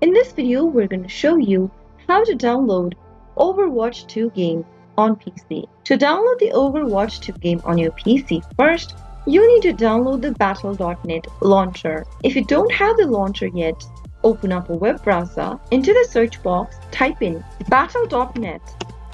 In this video, we're going to show you how to download Overwatch 2 game on PC. To download the Overwatch 2 game on your PC, first, you need to download the battle.net launcher. If you don't have the launcher yet, open up a web browser. Into the search box, type in battle.net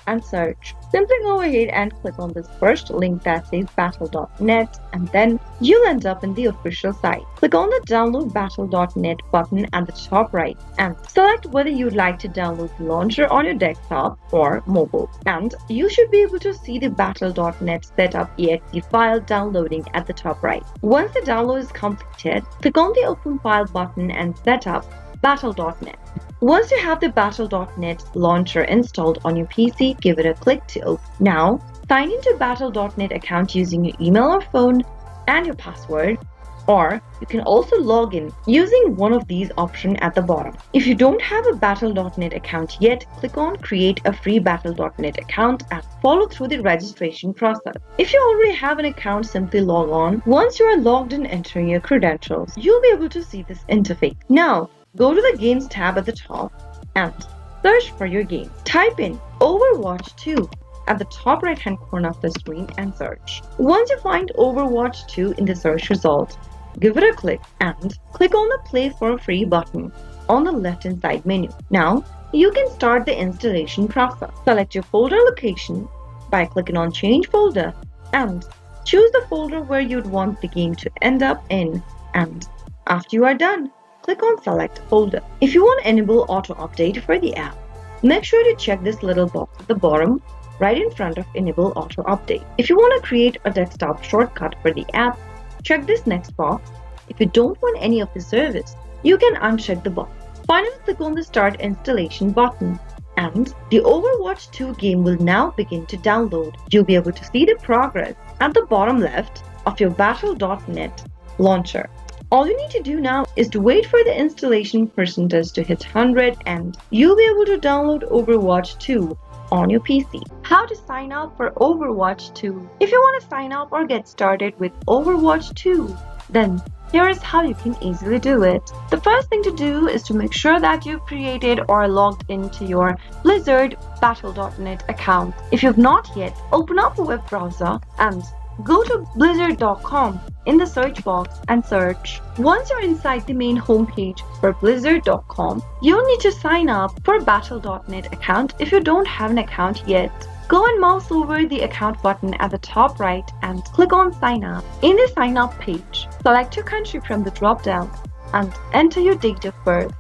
and search. Simply go ahead and click on this first link that says battle.net, and then you'll end up in the official site. Click on the download battle.net button at the top right and select whether you'd like to download the launcher on your desktop or mobile. And you should be able to see the battle.net setup exe file downloading at the top right. Once the download is completed, click on the open file button and set up battle.net. Once you have the battle.net launcher installed on your PC, give it a click to open. Now, sign into battle.net account using your email or phone and your password, or you can also log in using one of these options at the bottom. If you don't have a battle.net account yet, click on create a free battle.net account and follow through the registration process. If you already have an account, simply log on. Once you are logged in, entering your credentials, you'll be able to see this interface. Now, go to the Games tab at the top and search for your game. Type in Overwatch 2 at the top right hand corner of the screen and search. Once you find Overwatch 2 in the search result, give it a click and click on the Play for Free button on the left hand side menu. Now, you can start the installation process. Select your folder location by clicking on Change Folder and choose the folder where you'd want the game to end up in, and after you are done, click on Select Folder. If you want to enable auto update for the app, make sure to check this little box at the bottom right in front of Enable Auto Update. If you want to create a desktop shortcut for the app, check this next box. If you don't want any of the service, you can uncheck the box. Finally, click on the Start Installation button, and the Overwatch 2 game will now begin to download. You'll be able to see the progress at the bottom left of your battle.net launcher. All you need to do now is to wait for the installation percentage to hit 100 and you'll be able to download Overwatch 2 on your PC. How to sign up for Overwatch 2? If you want to sign up or get started with Overwatch 2, then here is how you can easily do it. The first thing to do is to make sure that you've created or logged into your Blizzard battle.net account. If you've not yet, open up a web browser and go to blizzard.com in the search box and search. Once you're inside the main homepage for blizzard.com, you'll need to sign up for a battle.net account if you don't have an account yet. Go and mouse over the account button at the top right and click on Sign Up. In the Sign Up page, select your country from the drop-down and enter your date of birth.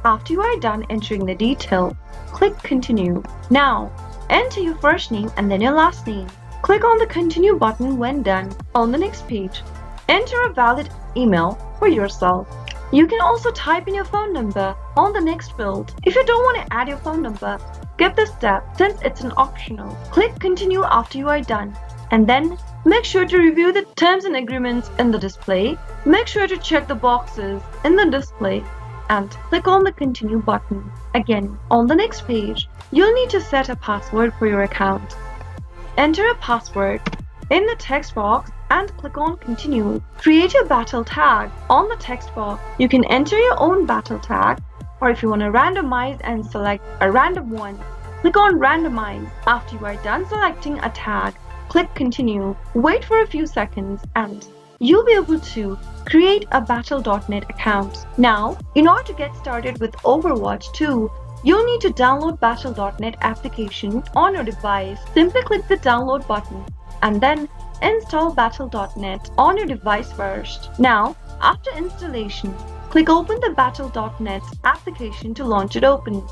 After you are done entering the detail, click Continue. Now, enter your first name and then your last name. Click on the Continue button when done. On the next page, enter a valid email for yourself. You can also type in your phone number on the next field. If you don't want to add your phone number, skip this step since it's an optional. Click Continue after you are done, and then make sure to review the terms and agreements in the display. Make sure to check the boxes in the display and click on the Continue button. Again, on the next page, you'll need to set a password for your account. Enter a password in the text box and click on Continue. Create your battle tag on the text box. You can enter your own battle tag, or if you want to randomize and select a random one, click on Randomize. After you are done selecting a tag, click Continue. Wait for a few seconds and you'll be able to create a battle.net account. Now, in order to get started with Overwatch 2, you'll need to download battle.net application on your device. Simply click the download button and then install battle.net on your device first. Now, after installation, click open the battle.net application to launch it open.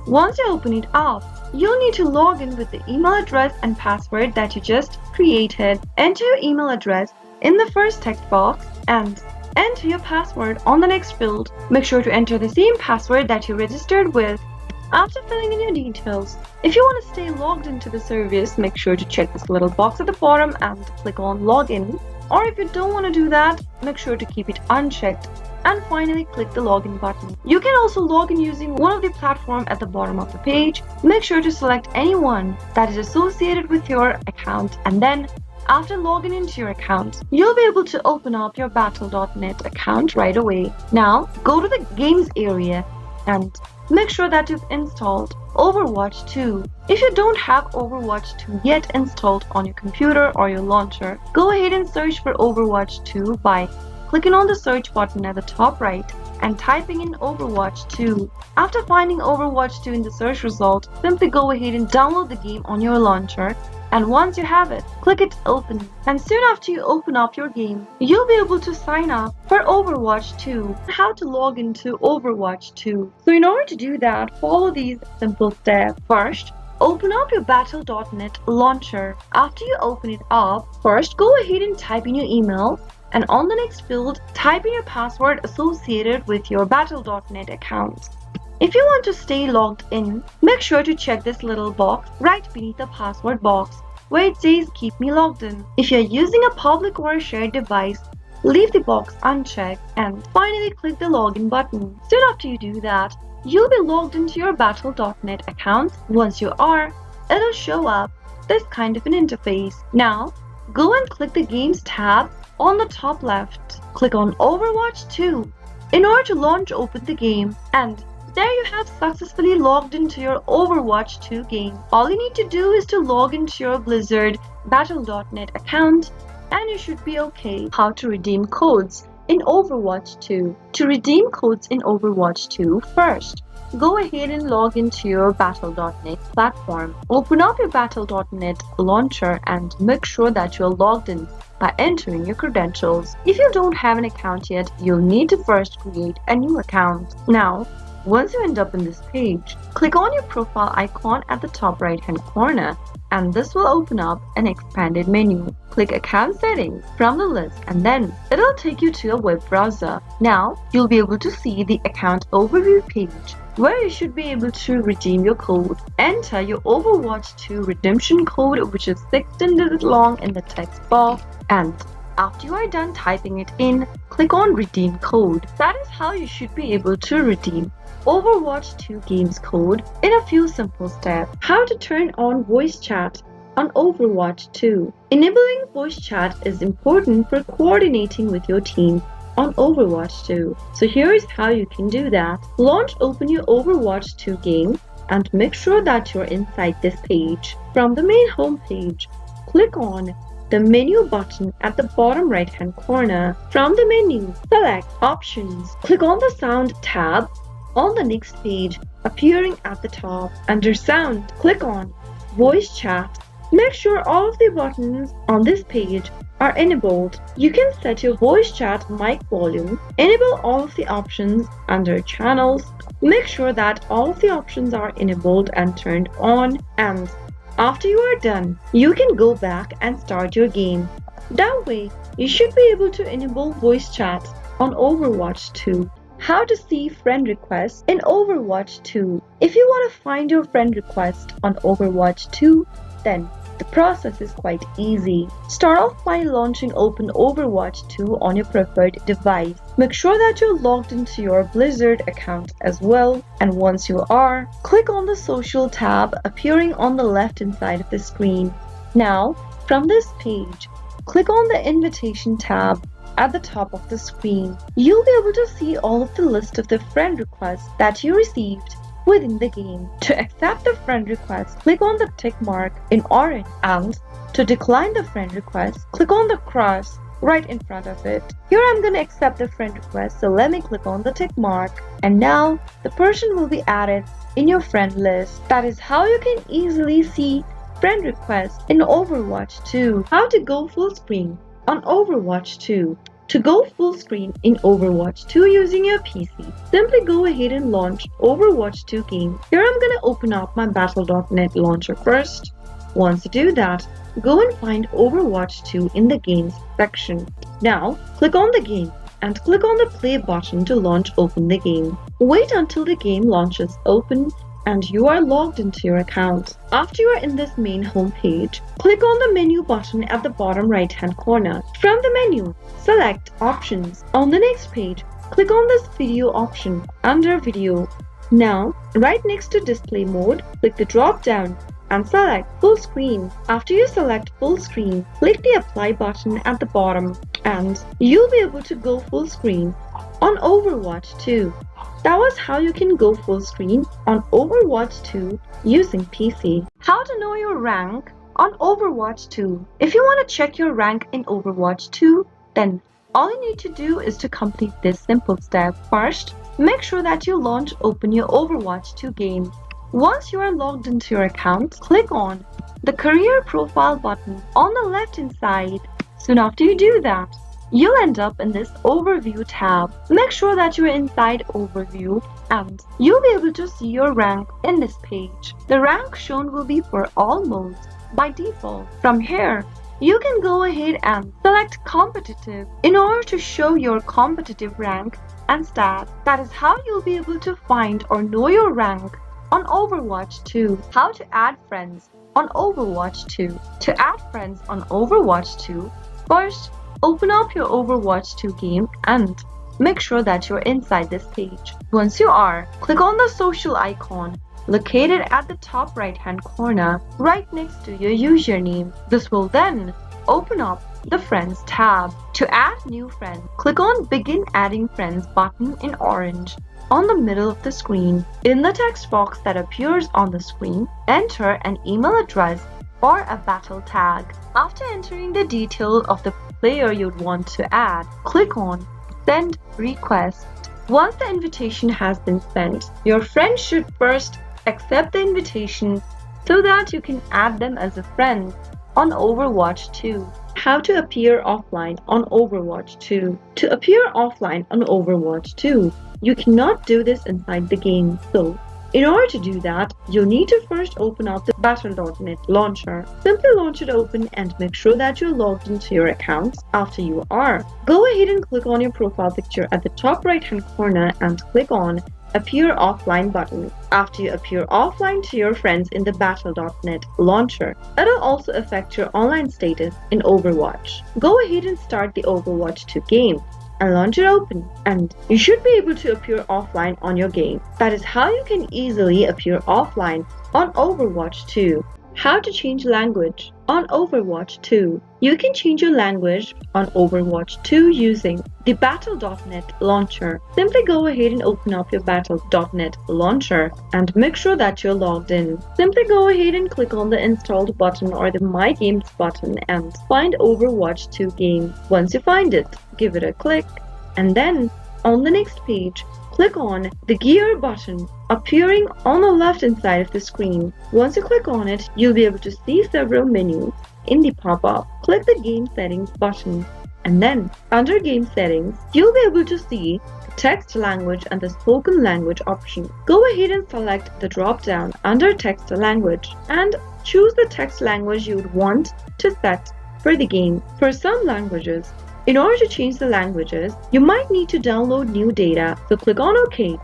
Once you open it up, you'll need to log in with the email address and password that you just created. Enter your email address in the first text box and enter your password on the next field. Make sure to enter the same password that you registered with. After filling in your details, if you want to stay logged into the service, make sure to check this little box at the bottom and click on Login. Or if you don't want to do that, make sure to keep it unchecked and finally click the Login button. You can also log in using one of the platforms at the bottom of the page. Make sure to select any one that is associated with your account, and then after logging into your account, you'll be able to open up your battle.net account right away. Now, go to the Games area and make sure that you've installed Overwatch 2. If you don't have Overwatch 2 yet installed on your computer or your launcher, go ahead and search for Overwatch 2 by clicking on the search button at the top right and typing in Overwatch 2. After finding Overwatch 2 in the search result, simply go ahead and download the game on your launcher, and once you have it, click it open. And soon after you open up your game, you'll be able to sign up for Overwatch 2. How to log into Overwatch 2. So in order to do that, follow these simple steps. First, open up your battle.net launcher. After you open it up, first go ahead and type in your email, and on the next field, type in your password associated with your battle.net account. If you want to stay logged in, make sure to check this little box right beneath the password box where it says keep me logged in. If you're using a public or a shared device, leave the box unchecked and finally click the login button. Soon after you do that, you'll be logged into your battle.net account. Once you are, it'll show up this kind of an interface. Now, go and click the Games tab on the top left. Click on Overwatch 2 in order to launch open the game, and there you have successfully logged into your Overwatch 2 game. All you need to do is to log into your Blizzard Battle.net account and you should be okay. How to redeem codes in Overwatch 2. To redeem codes in Overwatch 2, first, go ahead and log into your Battle.net platform. Open up your Battle.net launcher and make sure that you're logged in by entering your credentials. If you don't have an account yet, you'll need to first create a new account. Now, once you end up in this page, click on your profile icon at the top right hand corner and this will open up an expanded menu. Click Account Settings from the list and then it'll take you to a web browser. Now, you'll be able to see the Account Overview page where you should be able to redeem your code. Enter your Overwatch 2 redemption code, which is 16-digit long, in the text box, and after you are done typing it in, click on Redeem Code. That is how you should be able to redeem Overwatch 2 game's code in a few simple steps. How to turn on voice chat on Overwatch 2. Enabling voice chat is important for coordinating with your team on Overwatch 2. So here is how you can do that. Open your Overwatch 2 game and make sure that you're inside this page. From the main home page, click on the menu button at the bottom right hand corner. From the menu, select Options. Click on the Sound tab on the next page appearing at the top. Under Sound, click on Voice Chat. Make sure all of the buttons on this page are enabled. You can set your voice chat mic volume, enable all of the options under Channels, make sure that all of the options are enabled and turned on, and after you are done, you can go back and start your game. That way, you should be able to enable voice chat on Overwatch 2. How to see friend requests in Overwatch 2. If you want to find your friend request on Overwatch 2, then the process is quite easy. Start off by launching open Overwatch 2 on your preferred device. Make sure that you're logged into your Blizzard account as well, and once you are, click on the Social tab appearing on the left-hand side of the screen. Now, from this page, click on the Invitation tab at the top of the screen. You'll be able to see all of the list of the friend requests that you received within the game. To accept the friend request, click on the tick mark in orange, and to decline the friend request, click on the cross right in front of it. Here I'm going to accept the friend request, so let me click on the tick mark, and now the person will be added in your friend list. That is how you can easily see friend requests in Overwatch 2. How to go full screen on Overwatch 2. To go full screen in Overwatch 2 using your PC, simply go ahead and launch Overwatch 2 game. Here I'm going to open up my Battle.net launcher first. Once you do that, go and find Overwatch 2 in the Games section. Now, click on the game and click on the play button to launch open the game. Wait until the game launches open and you are logged into your account. After you are in this main home page, click on the menu button at the bottom right hand corner. From the menu, select Options. On the next page, click on this video option under Video. Now, right next to Display Mode, click the drop down and select Full Screen. After you select Full Screen, click the Apply button at the bottom and you'll be able to go full screen on Overwatch 2. That was how you can go full screen on Overwatch 2 using PC. How to know your rank on Overwatch 2. If you want to check your rank in Overwatch 2, then all you need to do is to complete this simple step. First, make sure that you launch open your Overwatch 2 game. Once you are logged into your account, click on the career profile button on the left hand side. Soon after you do that, you'll end up in this overview tab. Make sure that you're inside overview and you'll be able to see your rank in this page. The rank shown will be for all modes by default. From here, you can go ahead and select competitive in order to show your competitive rank and stats. That is how you'll be able to find or know your rank on Overwatch 2. How to add friends on Overwatch 2. To add friends on Overwatch 2, first open up your Overwatch 2 game and make sure that you're inside this page. Once you are, click on the social icon located at the top right hand corner right next to your username. This will then open up the Friends tab. To add new friends, click on Begin Adding Friends button in orange on the middle of the screen. In the text box that appears on the screen, enter an email address or a battle tag. After entering the details of the player you'd want to add, click on Send Request. Once the invitation has been sent, your friend should first accept the invitation so that you can add them as a friend on Overwatch 2. How to appear offline on Overwatch 2. To appear offline on Overwatch 2, you cannot do this inside the game. So, in order to do that, you'll need to first open up the battle.net launcher. Simply launch it open and make sure that you're logged into your account. After you are, go ahead and click on your profile picture at the top right hand corner and click on Appear Offline button. After you appear offline to your friends in the battle.net launcher, it'll also affect your online status in Overwatch. Go ahead and start the Overwatch 2 game and launch it open, and you should be able to appear offline on your game. That is how you can easily appear offline on Overwatch 2. How to change language on Overwatch 2. You can change your language on Overwatch 2 using the battle.net launcher. Simply go ahead and open up your battle.net launcher and make sure that you're logged in. Simply go ahead and click on the installed button or the My Games button and find Overwatch 2 game. Once you find it, give it a click, and then on the next page, click on the gear button appearing on the left hand side of the screen. Once you click on it, you'll be able to see several menus in the pop-up. Click the Game Settings button, and then under Game Settings, you'll be able to see the text language and the spoken language option. Go ahead and select the drop-down under text language and choose the text language you would want to set for the game. For some languages, in order to change the languages, you might need to download new data, so click on OK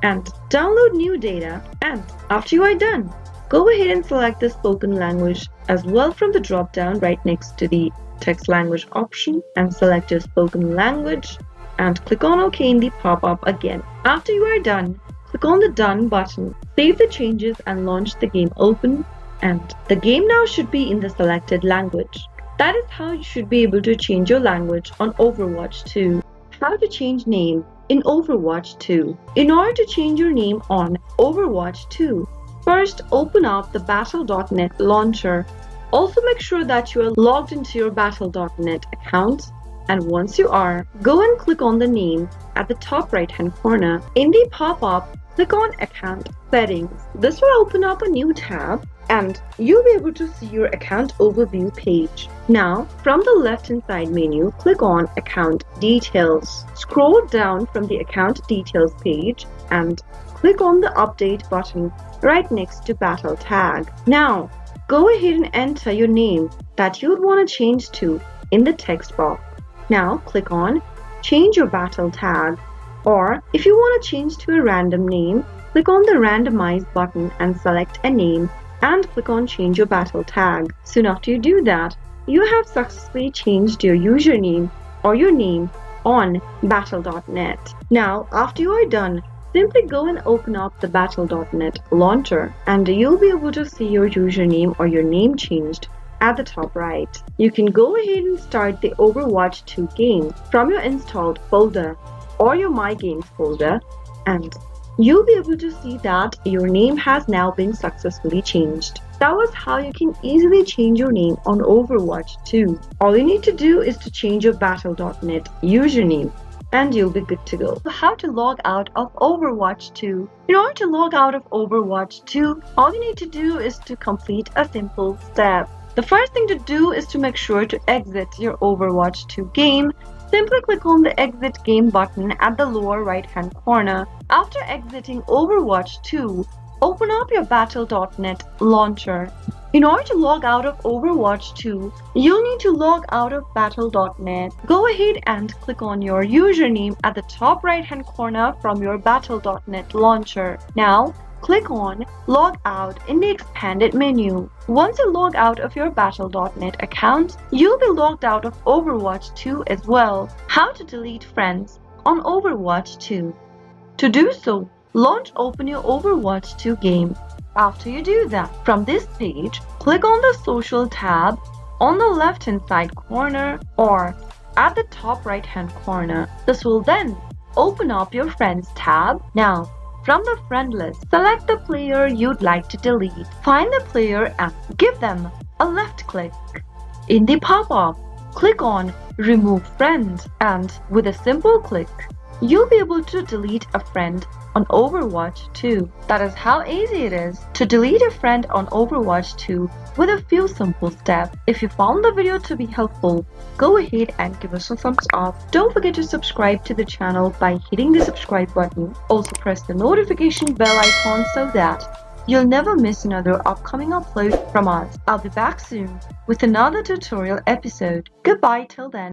and download new data, and after you are done, go ahead and select the spoken language as well from the drop down right next to the text language option and select your spoken language and click on OK in the pop-up again. After you are done, click on the Done button, save the changes and launch the game open, and the game now should be in the selected language. That is how you should be able to change your language on Overwatch 2. How to change name in Overwatch 2. In order to change your name on Overwatch 2, first open up the battle.net launcher. Also make sure that you are logged into your battle.net account, and once you are, go and click on the name at the top right hand corner. In the pop-up, click on Account Settings. This will open up a new tab and you'll be able to see your account overview page. Now, from the left-hand side menu, click on Account Details. Scroll down from the Account Details page and click on the Update button right next to Battle Tag. Now, go ahead and enter your name that you'd want to change to in the text box. Now, click on Change Your Battle Tag, or if you want to change to a random name, click on the Randomize button and select a name and click on Change Your Battle Tag. Soon after you do that, you have successfully changed your username or your name on battle.net. Now, after you are done, simply go and open up the battle.net launcher and you'll be able to see your username or your name changed at the top right. You can go ahead and start the Overwatch 2 game from your installed folder or your My Games folder and you'll be able to see that your name has now been successfully changed. That was how you can easily change your name on Overwatch 2. All you need to do is to change your battle.net username and you'll be good to go. How to log out of Overwatch 2? In order to log out of Overwatch 2, all you need to do is to complete a simple step. The first thing to do is to make sure to exit your Overwatch 2 game. Simply click on the exit game button at the lower right hand corner. After exiting Overwatch 2, open up your battle.net launcher. In order to log out of Overwatch 2, you'll need to log out of battle.net. Go ahead and click on your username at the top right hand corner from your battle.net launcher. Now, click on Log Out in the expanded menu. Once you log out of your battle.net account, you'll be logged out of Overwatch 2 as well. How to delete friends on Overwatch 2? To do so, open your Overwatch 2 game. After you do that, from this page, click on the Social tab on the left hand side corner or at the top right hand corner. This will then open up your Friends tab. Now, from the friend list, select the player you'd like to delete. Find the player and give them a left click. In the pop-up, click on Remove Friend and with a simple click, you'll be able to delete a friend on Overwatch 2. That is how easy it is to delete a friend on Overwatch 2 with a few simple steps. If you found the video to be helpful, go ahead and give us a thumbs up. Don't forget to subscribe to the channel by hitting the subscribe button. Also press the notification bell icon so that you'll never miss another upcoming upload from us. I'll be back soon with another tutorial episode. Goodbye till then.